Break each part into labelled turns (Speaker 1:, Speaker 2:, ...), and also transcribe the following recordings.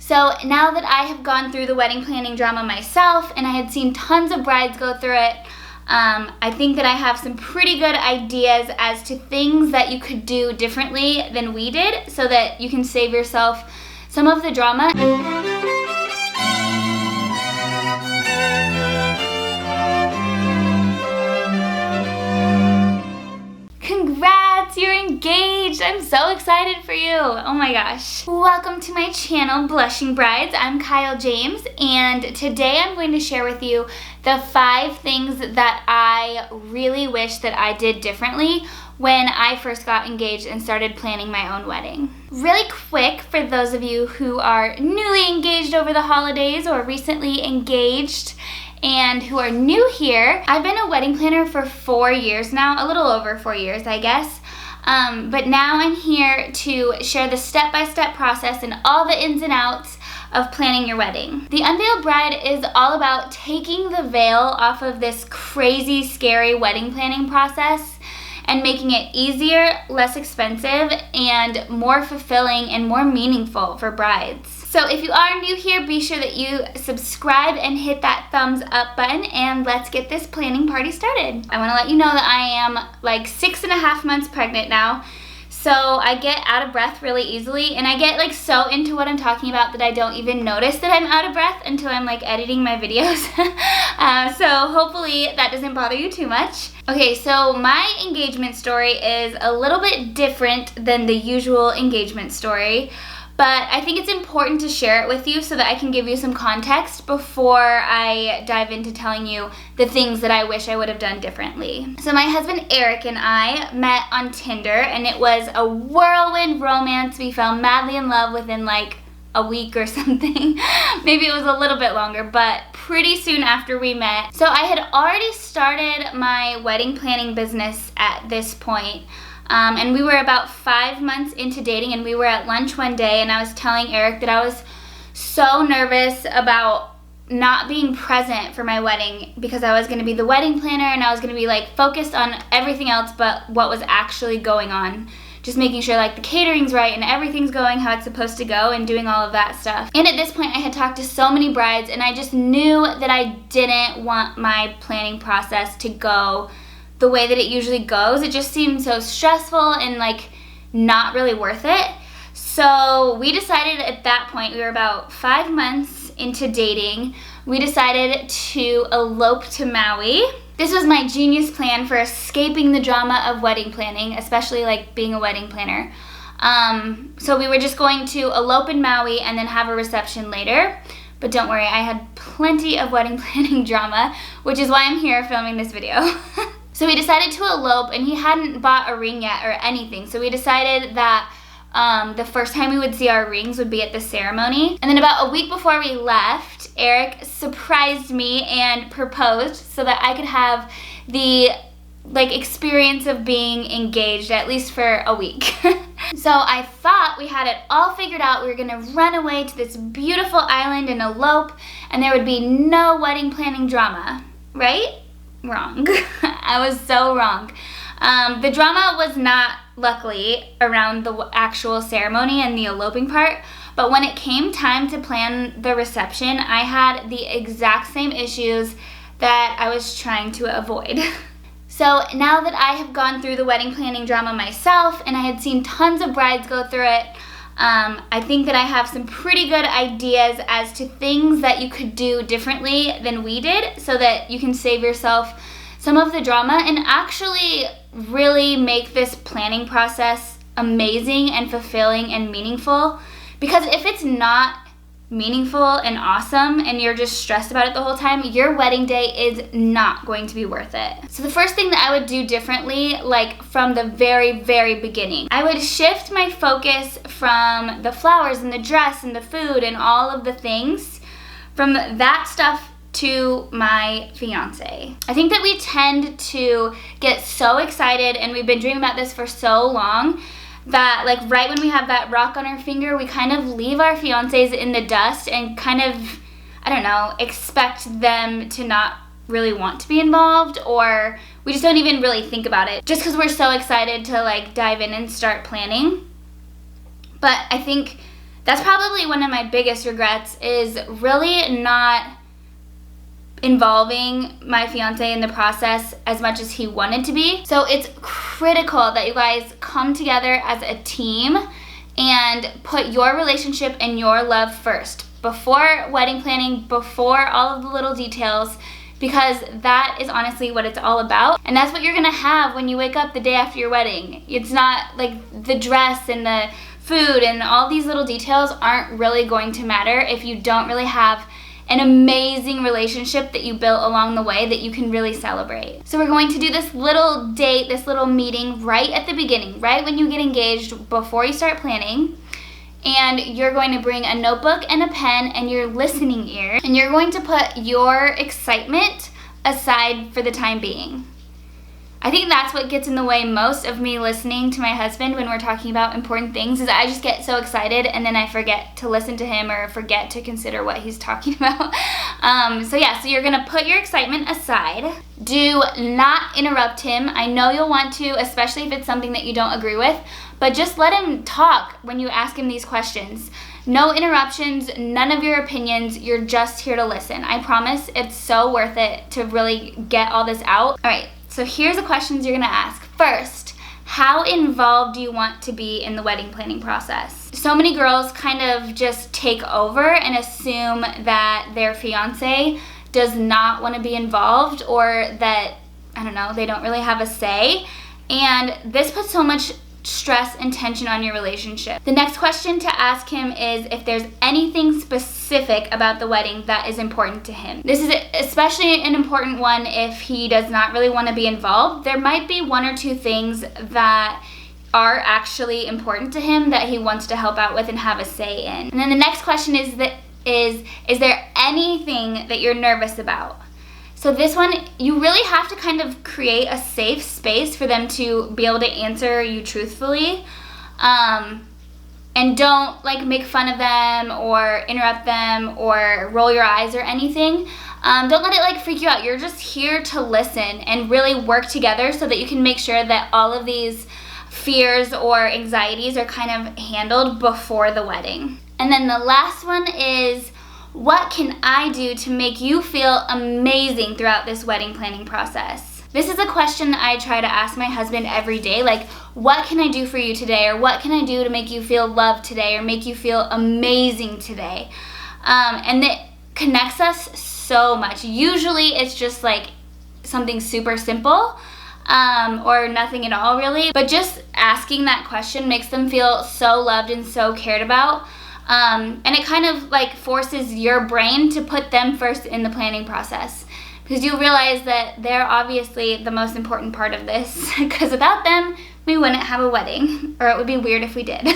Speaker 1: So now that I have gone through the wedding planning drama myself and I had seen tons of brides go through it, I think that I have some pretty good ideas as to things that you could do differently than we did so that you can save yourself some of the drama. Congrats, you're engaged. I'm so excited for you. Oh my gosh. Welcome to my channel, Blushing Brides. I'm Kyle James, and today I'm going to share with you the 5 things that I really wish that I did differently when I first got engaged and started planning my own wedding. Really quick, for those of you who are newly engaged over the holidays or recently engaged and who are new here, I've been a wedding planner for 4 years now, a little over 4 years, I guess. But now I'm here to share the step-by-step process and all the ins and outs of planning your wedding. The Unveiled Bride is all about taking the veil off of this crazy, scary wedding planning process and making it easier, less expensive, and more fulfilling and more meaningful for brides. So if you are new here, be sure that you subscribe and hit that thumbs up button, and let's get this planning party started. I wanna let you know that I am like 6.5 months pregnant now, so I get out of breath really easily, and I get like so into what I'm talking about that I don't even notice that I'm out of breath until I'm like editing my videos. So hopefully that doesn't bother you too much. Okay, so my engagement story is a little bit different than the usual engagement story, but I think it's important to share it with you so that I can give you some context before I dive into telling you the things that I wish I would have done differently. So my husband Eric and I met on Tinder, and it was a whirlwind romance. We fell madly in love within like a week or something. Maybe it was a little bit longer, but pretty soon after we met. So I had already started my wedding planning business at this point. And we were about 5 months into dating, and we were at lunch one day, and I was telling Eric that I was so nervous about not being present for my wedding because I was going to be the wedding planner and I was going to be like focused on everything else but what was actually going on. Just making sure like the catering's right and everything's going how it's supposed to go and doing all of that stuff. And at this point I had talked to so many brides, and I just knew that I didn't want my planning process to go the way that it usually goes. It just seemed so stressful and like not really worth it. So we decided at that point, we were about 5 months into dating, we decided to elope to Maui. This was my genius plan for escaping the drama of wedding planning, especially like being a wedding planner. So we were just going to elope in Maui and then have a reception later. But don't worry, I had plenty of wedding planning drama, which is why I'm here filming this video. So we decided to elope, and he hadn't bought a ring yet or anything. So we decided that the first time we would see our rings would be at the ceremony. And then about a week before we left, Eric surprised me and proposed so that I could have the like experience of being engaged at least for a week. So I thought we had it all figured out. We were gonna run away to this beautiful island and elope, and there would be no wedding planning drama, right? Wrong. I was so wrong. The drama was not, luckily, around the actual ceremony and the eloping part, but when it came time to plan the reception, I had the exact same issues that I was trying to avoid. So now that I have gone through the wedding planning drama myself and I had seen tons of brides go through it, I think that I have some pretty good ideas as to things that you could do differently than we did so that you can save yourself some of the drama and actually really make this planning process amazing and fulfilling and meaningful. Because if it's not meaningful and awesome and you're just stressed about it the whole time, your wedding day is not going to be worth it. So the first thing that I would do differently, like from the very, very beginning, I would shift my focus from the flowers and the dress and the food and all of the things, from that stuff to my fiance. I think that we tend to get so excited, and we've been dreaming about this for so long, that like right when we have that rock on our finger, we kind of leave our fiancés in the dust and kind of, I don't know, expect them to not really want to be involved, or we just don't even really think about it just because we're so excited to like dive in and start planning. But I think That's probably one of my biggest regrets, is really not involving my fiance in the process as much as he wanted to be. So it's critical that you guys come together as a team and put your relationship and your love first, before wedding planning, before all of the little details, because that is honestly what it's all about. And that's what you're gonna have when you wake up the day after your wedding. It's not like the dress and the food and all these little details aren't really going to matter if you don't really have an amazing relationship that you built along the way that you can really celebrate. So we're going to do this little date, this little meeting right at the beginning, right when you get engaged, before you start planning. And you're going to bring a notebook and a pen and your listening ear, and you're going to put your excitement aside for the time being. I think that's what gets in the way most of me listening to my husband when we're talking about important things, is I just get so excited and then I forget to listen to him or forget to consider what he's talking about. So you're gonna put your excitement aside. Do not interrupt him. I know you'll want to, especially if it's something that you don't agree with, but just let him talk when you ask him these questions. No interruptions, none of your opinions, you're just here to listen. I promise it's so worth it to really get all this out. All right. So here's the questions you're gonna ask. First, how involved do you want to be in the wedding planning process? So many girls kind of just take over and assume that their fiance does not want to be involved, or that, I don't know, they don't really have a say. And this puts so much stress and tension on your relationship. The next question to ask him is if there's anything specific about the wedding that is important to him. This is especially an important one if he does not really want to be involved. There might be one or two things that are actually important to him that he wants to help out with and have a say in. And then the next question is there anything that you're nervous about? So this one, you really have to kind of create a safe space for them to be able to answer you truthfully. And don't like make fun of them or interrupt them or roll your eyes or anything. Don't let it like freak you out. You're just here to listen and really work together so that you can make sure that all of these fears or anxieties are kind of handled before the wedding. And then the last one is, what can I do to make you feel amazing throughout this wedding planning process? This is a question I try to ask my husband every day, like, what can I do for you today? Or what can I do to make you feel loved today or make you feel amazing today? And it connects us so much. Usually it's just like something super simple, or nothing at all really, but just asking that question makes them feel so loved and so cared about. And it kind of like forces your brain to put them first in the planning process, because you realize that they're obviously the most important part of this, because without them, we wouldn't have a wedding, or it would be weird if we did.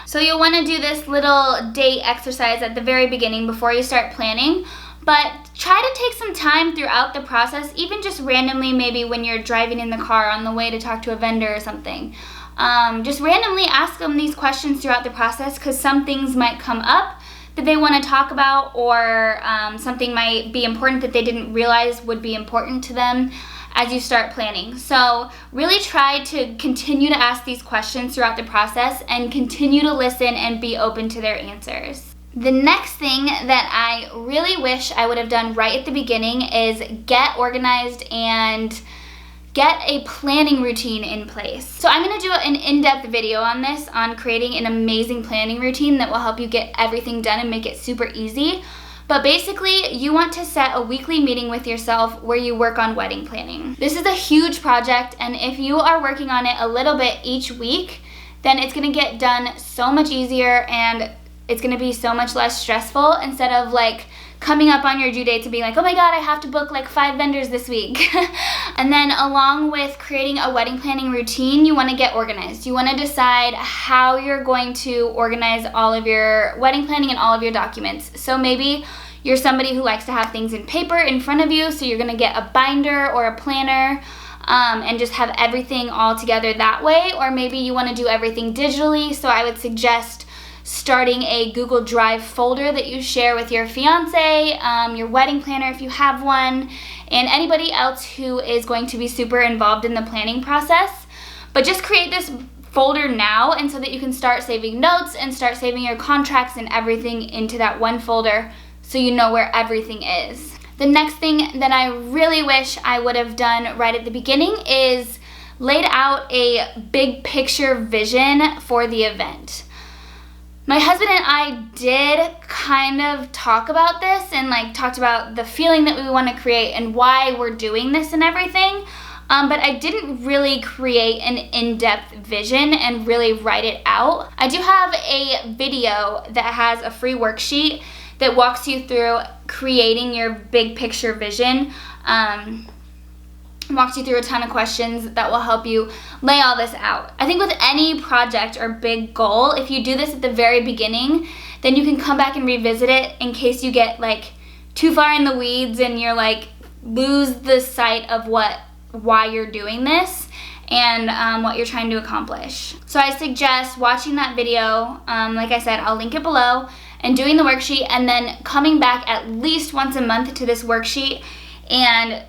Speaker 1: So you'll want to do this little date exercise at the very beginning before you start planning, but try to take some time throughout the process, even just randomly, maybe when you're driving in the car on the way to talk to a vendor or something. Just randomly ask them these questions throughout the process, because some things might come up that they want to talk about, or something might be important that they didn't realize would be important to them as you start planning. So really try to continue to ask these questions throughout the process and continue to listen and be open to their answers. The next thing that I really wish I would have done right at the beginning is get organized and get a planning routine in place. So I'm gonna do an in-depth video on this, on creating an amazing planning routine that will help you get everything done and make it super easy. But basically, you want to set a weekly meeting with yourself where you work on wedding planning. This is a huge project, and if you are working on it a little bit each week, then it's gonna get done so much easier and it's gonna be so much less stressful, instead of like coming up on your due date to be like, oh my God, I have to book like 5 vendors this week. And then along with creating a wedding planning routine, you wanna get organized. You wanna decide how you're going to organize all of your wedding planning and all of your documents. So maybe you're somebody who likes to have things in paper in front of you, so you're gonna get a binder or a planner, and just have everything all together that way. Or maybe you wanna do everything digitally, so I would suggest starting a Google Drive folder that you share with your fiance, your wedding planner if you have one, and anybody else who is going to be super involved in the planning process. But just create this folder now, and so that you can start saving notes and start saving your contracts and everything into that one folder so you know where everything is. The next thing that I really wish I would have done right at the beginning is laid out a big picture vision for the event. My husband and I did kind of talk about this and like talked about the feeling that we want to create and why we're doing this and everything. But I didn't really create an in-depth vision and really write it out. I do have a video that has a free worksheet that walks you through creating your big picture vision. Walks you through a ton of questions that will help you lay all this out. I think with any project or big goal, if you do this at the very beginning, then you can come back and revisit it in case you get like too far in the weeds and you're like lose the sight of why you're doing this and what you're trying to accomplish. So I suggest watching that video, like I said, I'll link it below, and doing the worksheet, and then coming back at least once a month to this worksheet and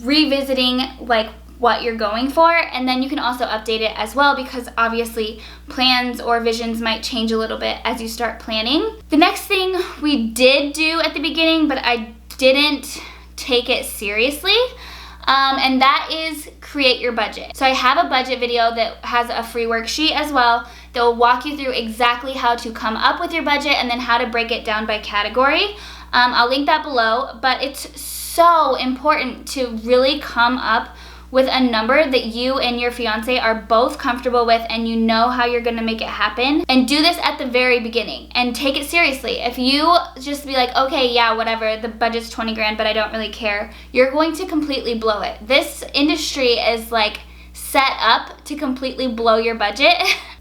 Speaker 1: revisiting like what you're going for. And then you can also update it as well, because obviously plans or visions might change a little bit as you start planning. The next thing we did do at the beginning, but I didn't take it seriously, and that is create your budget. So I have a budget video that has a free worksheet as well that will walk you through exactly how to come up with your budget and then how to break it down by category. I'll link that below, but it's so important to really come up with a number that you and your fiance are both comfortable with and you know how you're gonna make it happen. And do this at the very beginning and take it seriously. If you just be like, okay, yeah, whatever, the budget's 20 grand, but I don't really care, you're going to completely blow it. This industry is like set up to completely blow your budget.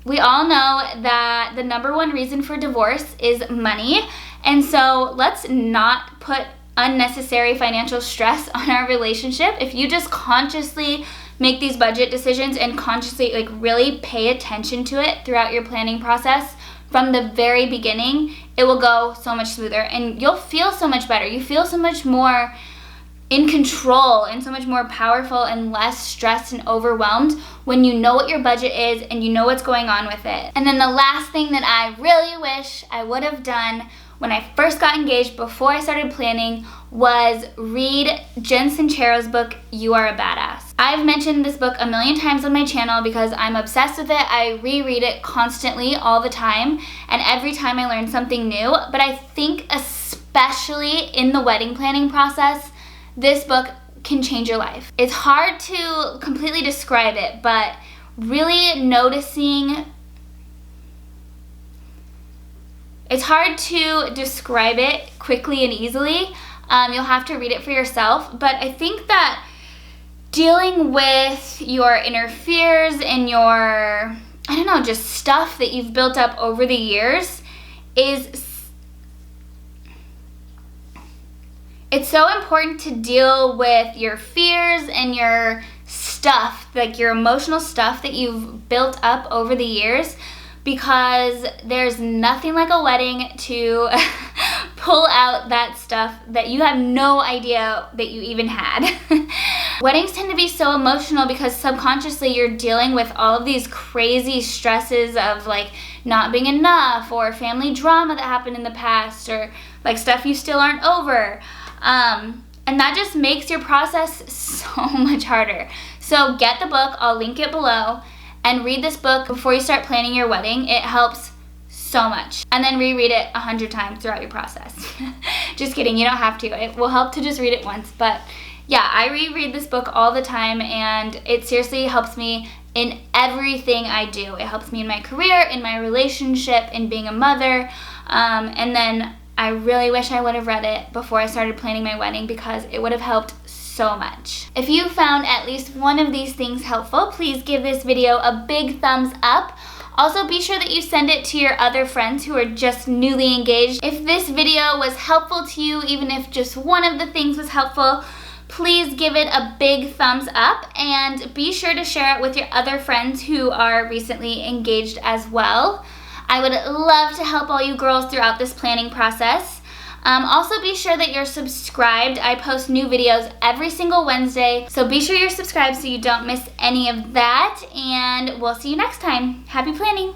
Speaker 1: We all know that the #1 reason for divorce is money. And so let's not put unnecessary financial stress on our relationship. If you just consciously make these budget decisions and consciously like really pay attention to it throughout your planning process from the very beginning, it will go so much smoother and you'll feel so much better. You feel so much more in control and so much more powerful and less stressed and overwhelmed when you know what your budget is and you know what's going on with it. And then the last thing that I really wish I would have done when I first got engaged, before I started planning, was read Jen Sincero's book, You Are a Badass. I've mentioned this book a million times on my channel because I'm obsessed with it. I reread it constantly all the time, and every time I learn something new. But I think especially in the wedding planning process, this book can change your life. It's hard to completely describe it, but really noticing. It's hard to describe it quickly and easily. You'll have to read it for yourself, but I think that dealing with your inner fears and your, I don't know, just stuff that you've built up over the years it's so important to deal with your fears and your stuff, like your emotional stuff that you've built up over the years, because there's nothing like a wedding to pull out that stuff that you have no idea that you even had. Weddings tend to be so emotional because subconsciously you're dealing with all of these crazy stresses of like not being enough, or family drama that happened in the past, or like stuff you still aren't over. And that just makes your process so much harder. So get the book, I'll link it below, and read this book before you start planning your wedding. It helps so much. And then reread it 100 times throughout your process. Just kidding, you don't have to. It will help to just read it once. But yeah, I reread this book all the time, and it seriously helps me in everything I do. It helps me in my career, in my relationship, in being a mother. And then I really wish I would have read it before I started planning my wedding, because it would have helped so much. If you found at least one of these things helpful, please give this video a big thumbs up. Also, be sure that you send it to your other friends who are just newly engaged. If this video was helpful to you, even if just one of the things was helpful, please give it a big thumbs up, and be sure to share it with your other friends who are recently engaged as well. I would love to help all you girls throughout this planning process. Also be sure that you're subscribed. I post new videos every single Wednesday, so be sure you're subscribed so you don't miss any of that, and we'll see you next time. Happy planning!